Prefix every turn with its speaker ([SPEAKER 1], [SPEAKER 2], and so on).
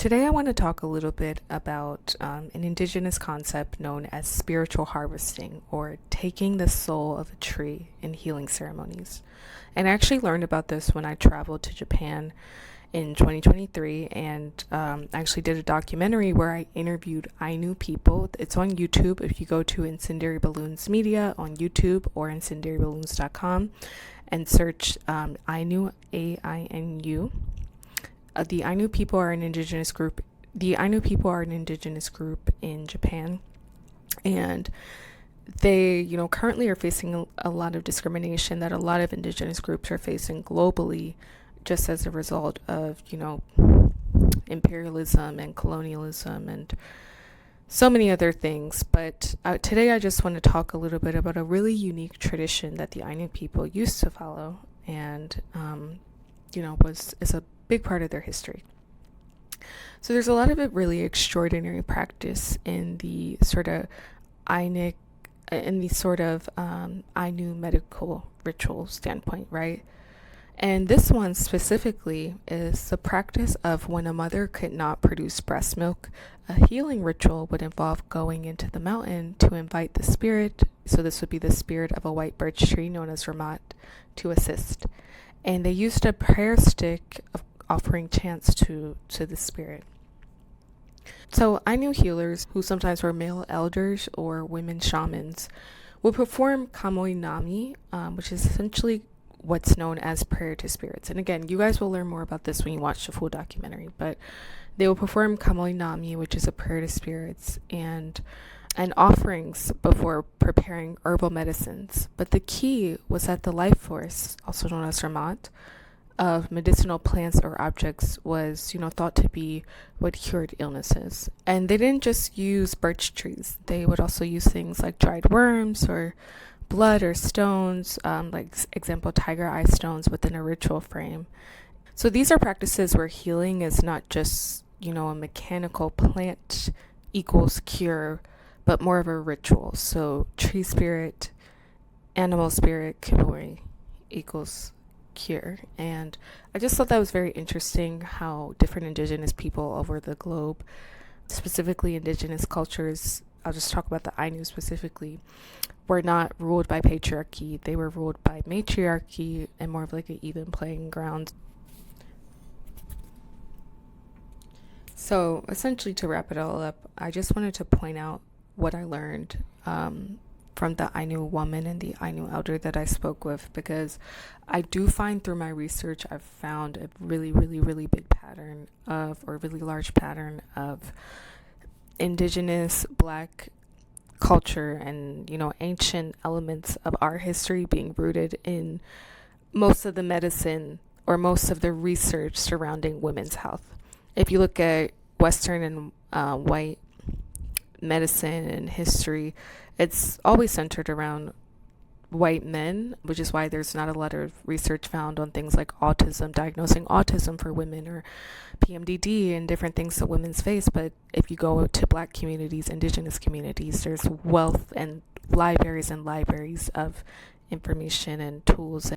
[SPEAKER 1] today I want to talk a little bit about an indigenous concept known as spiritual harvesting, or taking the soul of a tree in healing ceremonies. And I actually learned about this when I traveled to Japan in 2023, and I actually did a documentary where I interviewed Ainu people. It's on YouTube. If you go to Incendiary Balloons Media on YouTube or incendiaryballoons.com and search Ainu, AINU. The Ainu people are an indigenous group. The Ainu people are an indigenous group in Japan, and they, currently are facing a lot of discrimination that a lot of indigenous groups are facing globally, just as a result of, imperialism and colonialism and so many other things. But today I just want to talk a little bit about a really unique tradition that the Ainu people used to follow, and is a big part of their history. So there's a lot of really extraordinary practice in the sort of Ainu medical ritual standpoint, right? And this one specifically is the practice of when a mother could not produce breast milk, a healing ritual would involve going into the mountain to invite the spirit. So this would be the spirit of a white birch tree known as Ramat to assist. And they used a prayer stick of offering chants to the spirit. So Ainu healers, who sometimes were male elders or women shamans, would perform kamoinami, which is essentially what's known as prayer to spirits. And again, you guys will learn more about this when you watch the full documentary, but they will perform kamoinami, which is a prayer to spirits, and offerings before preparing herbal medicines. But the key was that the life force, also known as Ramat, of medicinal plants or objects was, thought to be what cured illnesses. And they didn't just use birch trees. They would also use things like dried worms or blood or stones, like example, tiger eye stones within a ritual frame. So these are practices where healing is not just, a mechanical plant equals cure, but more of a ritual. So tree spirit, animal spirit, kiboi equals cure. And I just thought that was very interesting how different indigenous people over the globe, specifically indigenous cultures, I'll just talk about the Ainu specifically, were not ruled by patriarchy. They were ruled by matriarchy and more of like an even playing ground. So essentially, to wrap it all up, I just wanted to point out what I learned from the Ainu woman and the Ainu elder that I spoke with, because I do find through my research I've found a really, really, really big pattern of, or really large pattern of, indigenous Black culture and, ancient elements of our history being rooted in most of the medicine or most of the research surrounding women's health. If you look at Western and white medicine and history, it's always centered around white men, which is why there's not a lot of research found on things like autism, diagnosing autism for women, or PMDD and different things that women's face. But if you go to Black communities, indigenous communities, there's wealth and libraries of information and tools